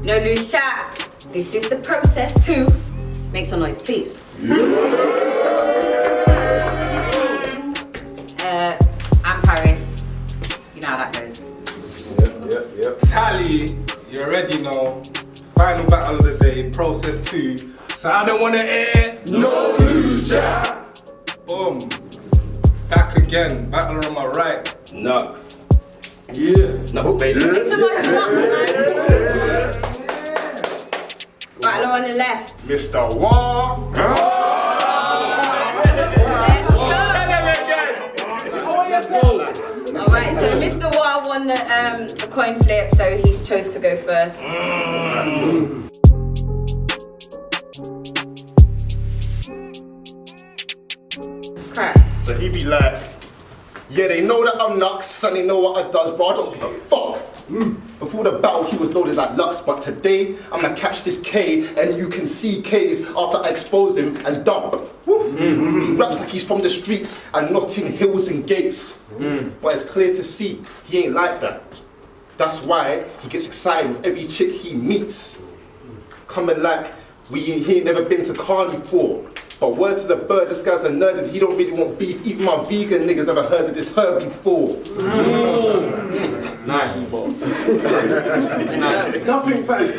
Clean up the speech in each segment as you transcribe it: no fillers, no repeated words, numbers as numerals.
No loose chat. This is the process too. Make some noise, please. I'm Paris. You know how that goes. Yep. Tally, you already know. Final battle of the day, process 2. So I don't wanna air. No loose chat. Boom. Back again. Battle on my right. Knuckz. Yeah. Knuckz, baby. Make some noise for Knuckz, man. Battler on the left. Mr. Wahh. Let's go. Alright, so Mr. Wahh won the coin flip, so he chose to go first. Let's crack. So he be like, yeah, they know that I'm Knuckz and they know what I does, but I don't give a fuck. Before the battle, he was loaded like Lux, but today I'm gonna catch this K, and you can see K's after I expose him and dump. He raps like he's from the streets and Notting Hills and Gates, but it's clear to see he ain't like that. That's why he gets excited with every chick he meets. Coming like he ain't never been to Carly before. But word to the bird, this guy's a nerd and he don't really want beef. Even my vegan niggas never heard of this herb before. Nice. Nothing fast.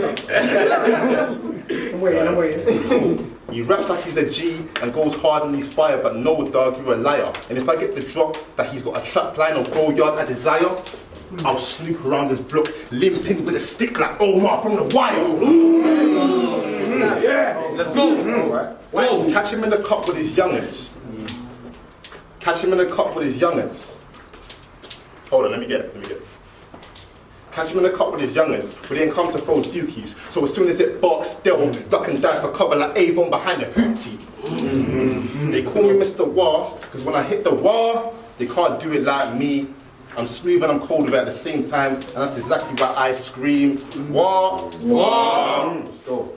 I'm waiting. He raps like he's a G and goes hard on his fire, but no dog, you're a liar. And if I get the drop that he's got a trap line or grow yard I desire, I'll snoop around this block, limping with a stick like Omar from the wild. Let's go. Right. Catch him in the cup with his youngins. Catch him in the cup with his youngins. Hold on, let me get it. Catch him in the cup with his youngins, but he ain't come to throw dookies. So as soon as it barks, they'll duck and dive for cover like Avon behind the hootie. They call me Mr. Wahh, because when I hit the wah, they can't do it like me. I'm smooth and I'm cold with it at the same time, and that's exactly why I scream, Wahh, Wahh. Let's go.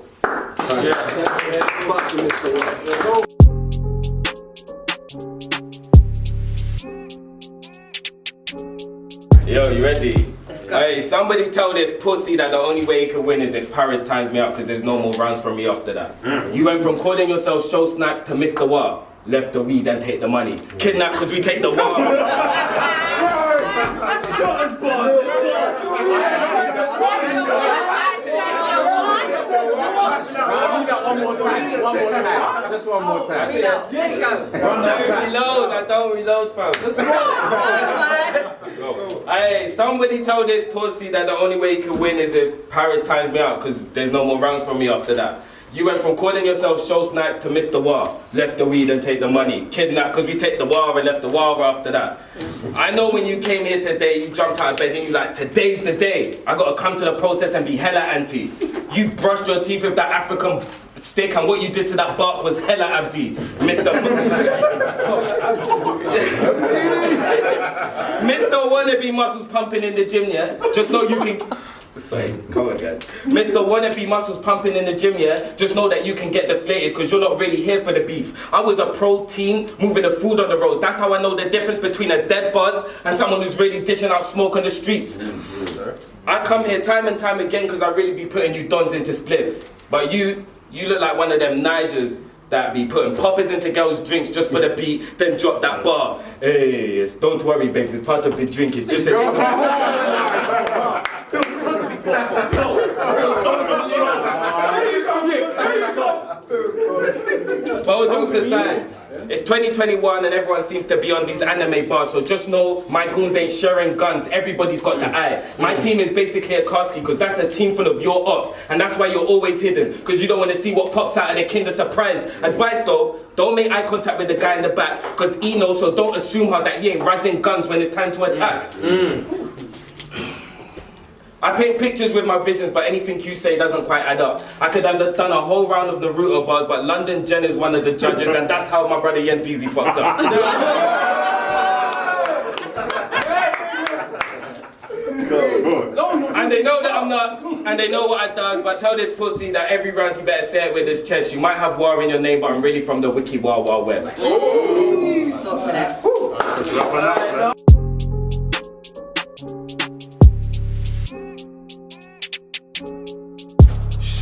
Yo, you ready? Let's go. Hey, somebody tell this pussy that the only way he can win is if Paris times me out because there's no more rounds from me after that. You went from calling yourself Show Snacks to Mr. Wahh. Left the weed and take the money. Kidnap because we take the Wahh. Shot us, boss. One more time. Just one more time. Let's go. I don't reload, fam. Let's go. Hey, somebody told this pussy that the only way he can win is if Paris times me out because there's no more rounds from me after that. You went from calling yourself Show Snacks to Mr. Wahh. Left the weed and take the money. Kidnap because we take the Wahh and left the Wahh after that. I know when you came here today, you jumped out of bed and you like, today's the day. I gotta come to the process and be hella anti. You brushed your teeth with that African stick and what you did to that bark was hella abdi. Mr. Wannabe muscles pumping in the gym, yeah? Just know you can... Sorry, come on guys. Mr. Wannabe muscles pumping in the gym, yeah? Just know that you can get deflated because you're not really here for the beef. I was a protein moving the food on the roads. That's how I know the difference between a dead buzz and someone who's really dishing out smoke on the streets. I come here time and time again because I really be putting you dons into spliffs. But you look like one of them Nigers that be putting poppers into girls' drinks just for the beat, then drop that bar. Hey, don't worry, babes, it's part of the drink, it's just a All jokes aside, it's 2021 and everyone seems to be on these anime bars, so just know my goons ain't sharing guns. Everybody's got the eye. My team is basically a Karski because that's a team full of your ops, and that's why you're always hidden, because you don't want to see what pops out of the Kinder Surprise. Advice though, don't make eye contact with the guy in the back, because he knows, so don't assume that he ain't razzing guns when it's time to attack. I paint pictures with my visions, but anything you say doesn't quite add up. I could have done a whole round of Naruto bars, but London Jen is one of the judges, and that's how my brother Yendizi fucked up. And they know that I'm nuts, and they know what I does, but tell this pussy that every round he better say it with his chest. You might have Wahh in your name, but I'm really from the wiki Wahh Wahh West. Talk to that.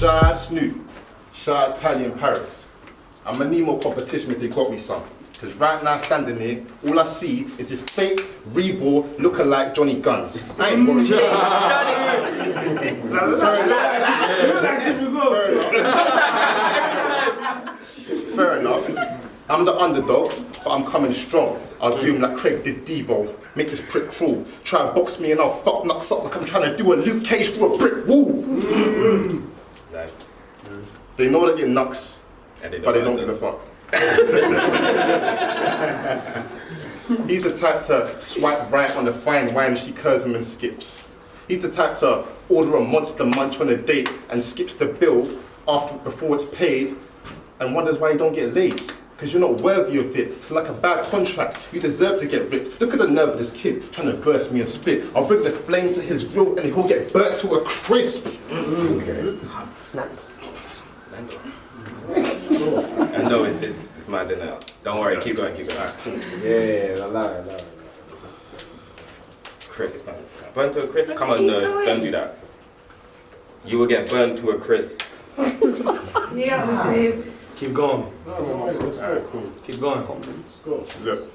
Shy Snoop, Shy Italian Paris. I'm gonna need more competition if they got me some. Because right now standing here, all I see is this fake Reebok lookalike Johnny Guns. I ain't worried. Fair enough. I'm the underdog, but I'm coming strong. I'll do him like Craig did Debo. Make this prick crawl. Try and box me and I'll fuck Knuckz up like I'm trying to do a Luke Cage through a brick wall. Nice. They know that you're Knuckz, but they don't give a fuck. He's the type to swipe right on the fine wine she curves him and skips. He's the type to order a Monster Munch on a date and skips the bill before it's paid and wonders why you don't get laid. Because you're not worthy of it. It's like a bad contract. You deserve to get ripped. Look at the nerve of this kid trying to burst me and spit. I'll bring the flame to his grill and he'll get burnt to a crisp. Okay. I know it's mad in there. Don't worry, keep going. Yeah, allow it. Crisp, man. Burnt to a crisp? Come on, no, don't do that. You will get burnt to a crisp. Yeah, Steve. Keep going. Alright, cool. Keep going. Look.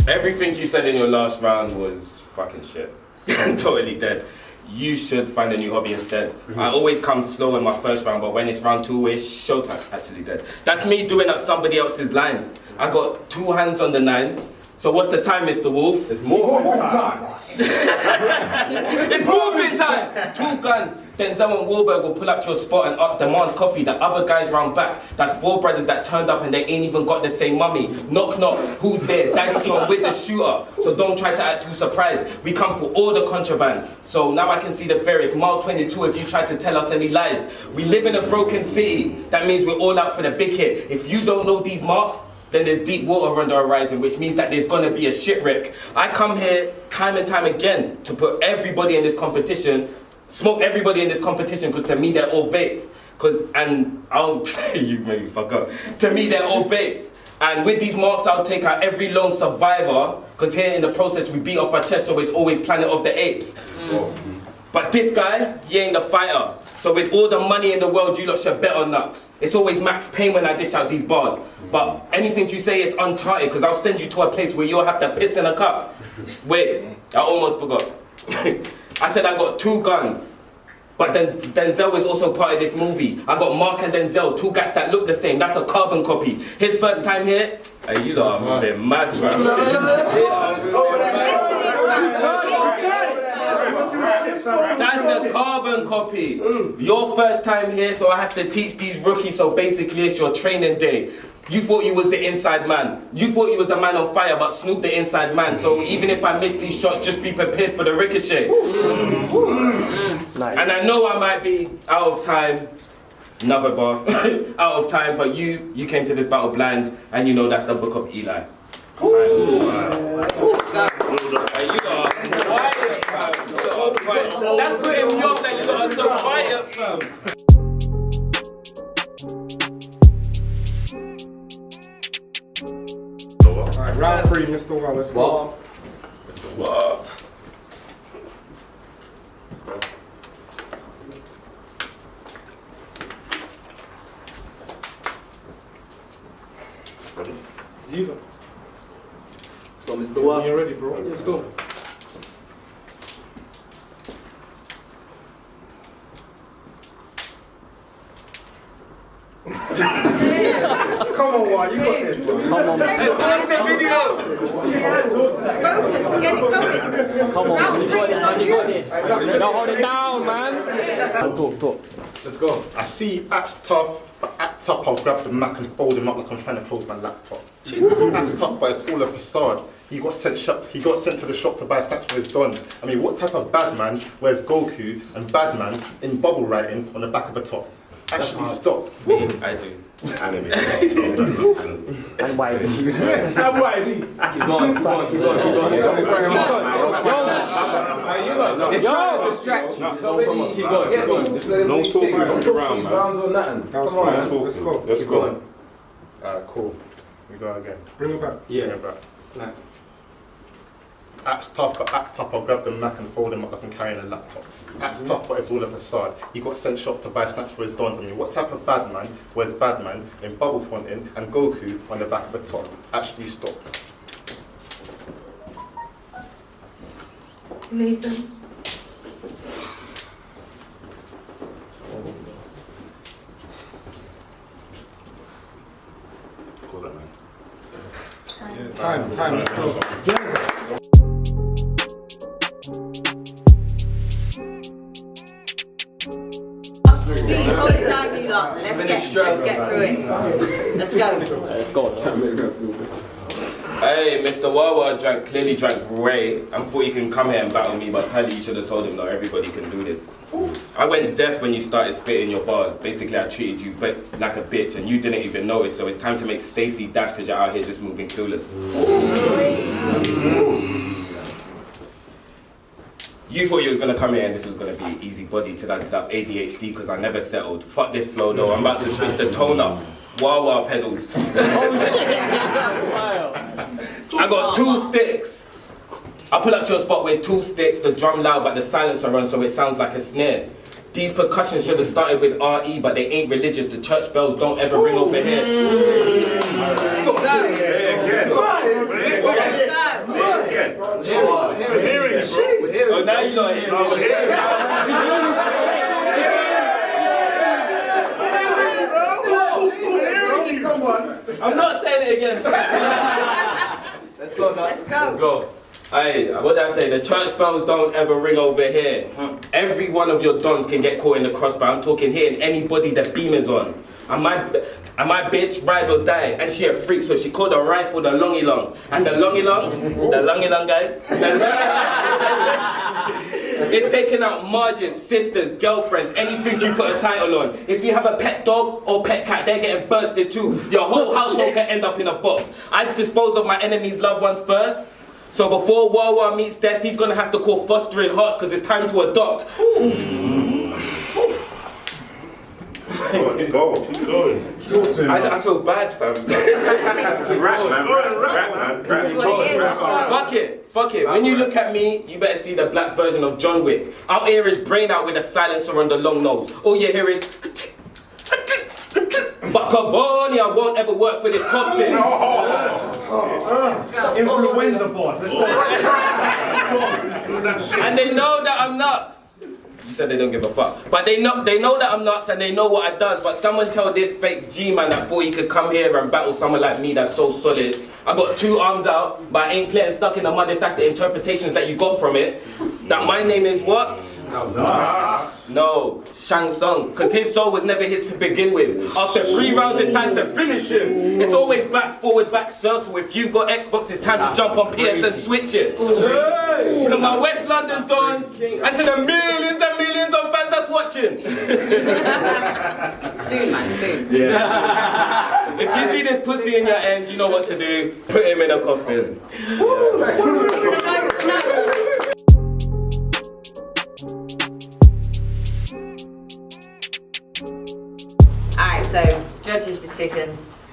Everything you said in your last round was fucking shit. Totally dead. You should find a new hobby instead. I always come slow in my first round, but when it's round 2, it's showtime. Actually dead. That's me doing up somebody else's lines. I got 2 hands on the 9th. So what's the time, Mr. Wolf? It's more time. It's moving time! 2 guns. Then Denzel and Wahlberg will pull up to your spot and demand coffee. The other guys round back. That's 4 brothers that turned up and they ain't even got the same mummy. Knock knock, who's there? Daddy's on with the shooter. So don't try to act too surprised. We come for all the contraband. So now I can see the fair. It's mile 22 if you try to tell us any lies. We live in a broken city. That means we're all out for the big hit. If you don't know these marks, then there's deep water on the horizon, which means that there's gonna be a shit wreck. I come here time and time again to put everybody in this competition, smoke everybody in this competition, because to me they're all vapes. You made me fuck up. To me they're all vapes. And with these marks I'll take out every lone survivor, because here in the process we beat off our chest, so it's always Planet of the Apes. But this guy, he ain't a fighter. So with all the money in the world, you lot should bet on Knuckz. It's always max pain when I dish out these bars. But anything you say is uncharted, because I'll send you to a place where you'll have to piss in a cup. Wait, I almost forgot. I said I got 2 guns. But then Denzel is also part of this movie. I got Mark and Denzel, 2 guys that look the same. That's a carbon copy. His first time here, hey, you lot are a bit mad, man. That's a carbon copy. Your first time here, so I have to teach these rookies, so basically it's your training day. You thought you was the inside man. You thought you was the man on fire, but Snoop the inside man. So even if I miss these shots, just be prepared for the ricochet. And I know I might be out of time. Another bar. Out of time, but you came to this battle blind, and you know that's the book of Eli. You are quiet, fam. You are quiet. That's putting me off that you are so quiet, fam. Round 3, Mr. Wahh, let's go. Mr. Wahh. Wahh. When you're ready, bro. Let's go. Come on, Wahh, you got this, bro. Come on, man. Focus, get it going. Come on, man. You got this, man. You got this. Don't hold it down, man. Talk. Let's go. I see acts tough, but act up, I'll grab the Mac and fold him up like I'm trying to close my laptop. Acts tough, but it's all a facade. He got sent to the shop to buy snacks for his dons. I mean, what type of bad man wears Goku and Badman in bubble writing on the back of a top? Actually, stop. I do. Anime. And why? I'm ready. Keep going. Keep going. Just let him No talking around, man. rounds or nothing. Come on, let's go. Let's go. Cool. We go again. Bring it back. Yeah. Bring it back. Nice. Acts tough, but act up, I'll grab the Mac and fold him up like I'm carrying a laptop. Acts tough, but it's all a facade. He got sent shop to buy snacks for his dons. I mean, what type of bad man wears Badman in bubble fonting and Goku on the back of a top? Actually, stop. Nathan. Call that, man. Yeah, time. Let's go. Hold it down, you lot. Let's get through it. Let's go. Let's go. Hey, Mr. Wahh clearly drank great and thought he can come here and battle me, but Tally, you should have told him not everybody can do this. I went deaf when you started spitting your bars. Basically, I treated you like a bitch and you didn't even notice, so it's time to make Stacy dash because you're out here just moving clueless. You thought you was going to come here and this was going to be easy body to that ADHD because I never settled. Fuck this flow though, I'm about to switch the tone up. Wah pedals. I got 2 sticks. I pull up to a spot with 2 sticks, the drum loud but the silencer runs so it sounds like a snare. These percussions should have started with RE but they ain't religious, the church bells don't ever ring over here. Let's go. Again. We're hearing it, bro. So now you don't hear me. I'm not saying it again. Let's go, guys. Let's go. Hey, what did I say? The church bells don't ever ring over here. Every one of your dons can get caught in the crossfire. I'm talking hitting anybody that beam is on. And my bitch ride or die, and she a freak, so she called the rifle the longy long. And the longy long, guys. It's taking out margins, sisters, girlfriends, anything you put a title on. If you have a pet dog or pet cat, they're getting bursted too. Your whole household can end up in a box. I dispose of my enemies' loved ones first. So before Wahh meets death, he's gonna have to call fostering hearts because it's time to adopt. Let's go. Keep going. I feel bad, fam. Fuck it. When you look at me, you better see the black version of John Wick. I'll air his brain out with a silencer on the long nose. All you hear is. But Cavani, I won't ever work for this Cobson. Influenza boss. Let's go. And they know that I'm Knuckz. You said they don't give a fuck. But they know that I'm Knuckz and they know what I does. But someone tell this fake G-man that thought he could come here and battle someone like me that's so solid. I got 2 arms out, but I ain't playing stuck in the mud if that's the interpretations that you got from it. That my name is what? No, Shang Tsung. Because his soul was never his to begin with. After 3 rounds, it's time to finish him. It's always back, forward, back, circle. If you've got Xbox, it's time to jump on PS and switch it. To my West London dons and to the millions and millions of fans that's watching. Soon, man, soon. Yeah. If you see this pussy in your ends, you know what to do. Put him in a coffin. Alright, so judges' decisions.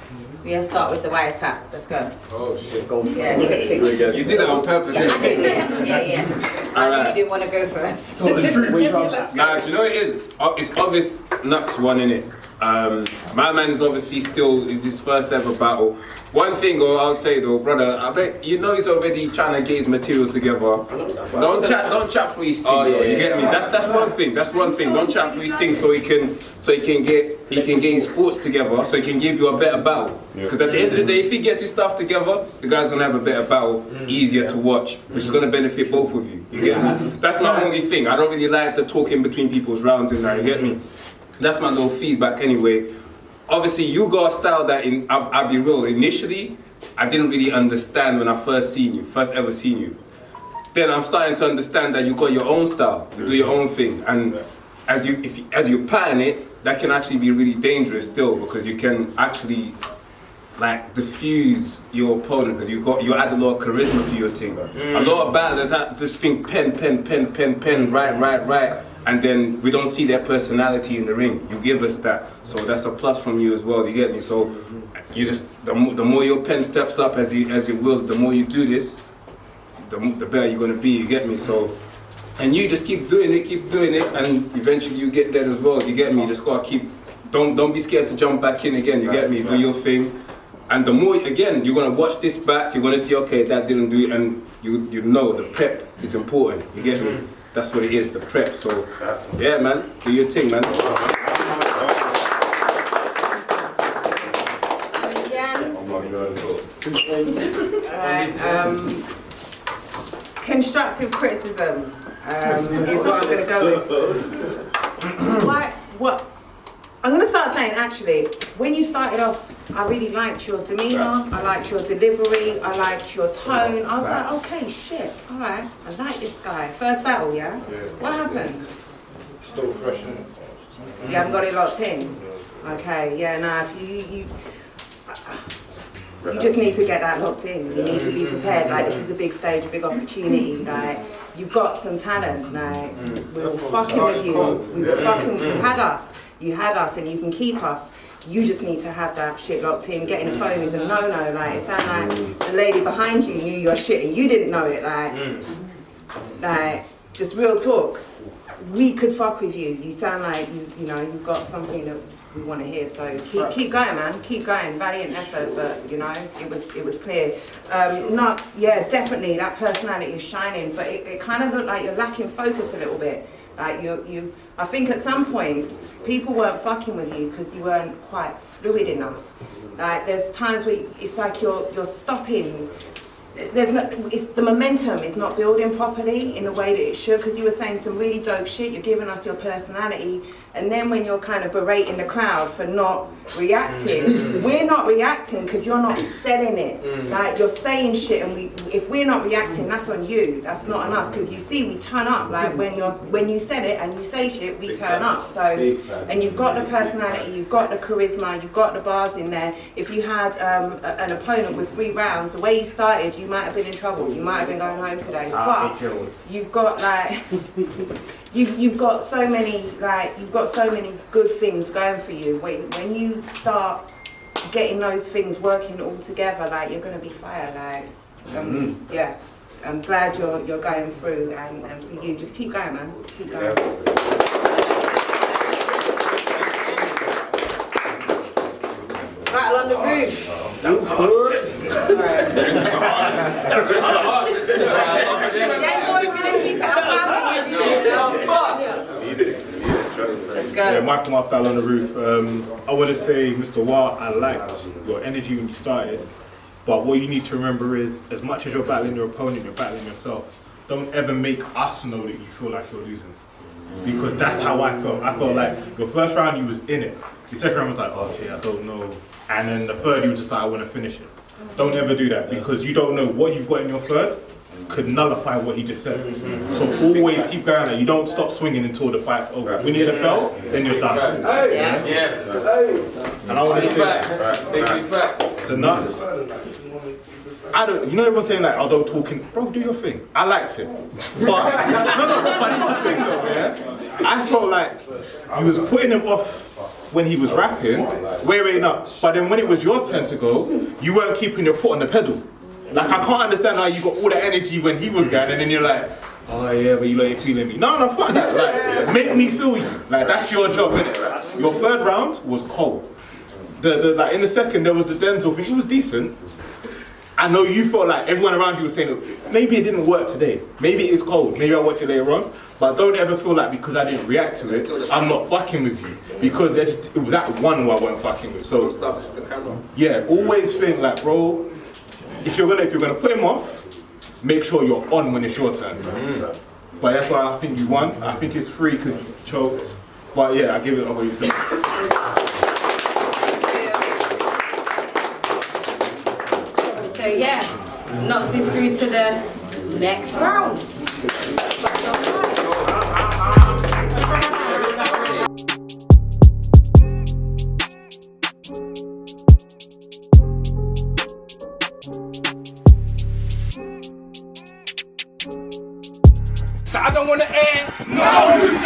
We're gonna start with the wiretap. Let's go. Oh shit. Yeah, quick. You did it on purpose. I did, yeah. I knew you didn't want to go first. Which ones? Nah, do you know what it is? It's obvious Knuckz won, innit? My man's obviously still is his first ever battle. One thing I'll say though, brother, I bet you know he's already trying to get his material together. Don't chat for his thing, you get me? That's one thing. That's one thing. Don't chat for his thing so he can get his thoughts together, so he can give you a better battle. Because at the end of the day, if he gets his stuff together, the guy's gonna have a better battle, easier to watch, which is gonna benefit both of you. You get me? That's my only thing. I don't really like the talking between people's rounds and that. You get me? That's my little feedback anyway. Obviously, you got a style that, I'll be real, initially, I didn't really understand when I first ever seen you. Then I'm starting to understand that you got your own style, you do your own thing. And as you pattern it, that can actually be really dangerous still, because you can actually like diffuse your opponent, because you add a lot of charisma to your thing. A lot of battlers just think pen, right. And then we don't see their personality in the ring. You give us that, so that's a plus from you as well. You get me? So you just the more your pen steps up as it will, the more you do this, the better you're gonna be. You get me? So, and you just keep doing it, and eventually you get there as well. You get me? You just gotta keep. Don't be scared to jump back in again. You get me? Do your thing, and the more again you're gonna watch this back, you're gonna see okay that didn't do it, and you know the prep is important. You get me? That's what it is, the prep. So, yeah, man, do your thing, man. Constructive criticism is what I'm going to go with. What? I'm going to start saying, actually, when you started off, I really liked your demeanour, I liked your delivery, I liked your tone. I was like, okay, shit, all right, I like this guy. First battle, yeah? What happened? Still fresh, isn't it? You haven't got it locked in? Okay, yeah, nah, you just need to get that locked in. You need to be prepared. Like, this is a big stage, a big opportunity. Like, you've got some talent. Like, we were fucking with you. You had us, and you can keep us. You just need to have that shit locked in. Getting the phone is a no-no. Like, it sounds like the lady behind you knew your shit and you didn't know it. Like, just real talk. We could fuck with you. You sound like you know you've got something that we want to hear. So keep going, man. Keep going. Valiant effort, but you know it was clear. Knuckz, yeah, definitely that personality is shining, but it kind of looked like you're lacking focus a little bit. Like I think at some points people weren't fucking with you because you weren't quite fluid enough. Like there's times where it's like you're stopping. The momentum is not building properly in the way that it should, because you were saying some really dope shit, you're giving us your personality, and then when you're kind of berating the crowd for not reacting, we're not reacting because you're not selling it. Like you're saying shit, and if we're not reacting, that's on you, that's not on us, because you see we turn up, like when you said it and you say shit, we turn up. So, and you've got the personality, you've got the charisma, you've got the bars in there. If you had an opponent with 3 rounds, the way you started, you might have been in trouble. You might have been going home today. But you've got like you've got so many good things going for you. When you start getting those things working all together, like you're gonna be fire. Like yeah, I'm glad you're going through, and for you, just keep going, man. Keep going. Battle on the roof. That was harsh. Boy's gonna keep it up. Let's go. Yeah, Michael, my pal on the roof. I want to say, Mr. Wahh, I liked your energy when you started, but what you need to remember is, as much as you're battling your opponent, you're battling yourself. Don't ever make us know that you feel like you're losing, because that's how I felt. I felt like your first round you was in it. The second round was like, okay, I don't know. And then the third you were just like, I want to finish it. Don't ever do that, because you don't know what you've got in your third could nullify what he just said. So always keep going. Like, you don't stop swinging until the fight's over. When you hit the bell, then you're done. Yeah. Yes. And I want to say Big facts. the Knuckz. I don't. You know everyone's saying like, "Oh, don't talking." Bro, do your thing. I liked it, but but this is the thing though, yeah. I felt like you was putting him off when he was rapping, wearing up. But then when it was your turn to go, you weren't keeping your foot on the pedal. Like, I can't understand how you got all the energy when he was going, and then you're like, oh yeah, but you ain't feeling me. No, fuck that. Like, make me feel you. Like, that's your job, innit? Your third round was cold. Like in the second, there was the Denzel thing. It was decent. I know you felt like everyone around you was saying, maybe it didn't work today. Maybe it's cold. Maybe I'll watch it later on. But don't ever feel like because I didn't react to it, I'm not fucking with you. Because it was that one who I wasn't fucking with. So stuff is for the camera. yeah, always think like, bro, if you're gonna put him off, make sure you're on when it's your turn. But that's why I think you won. I think it's free because you choked. But yeah, I give it over you. So yeah, Knuckz is through to the next round. So I don't want to end. No, you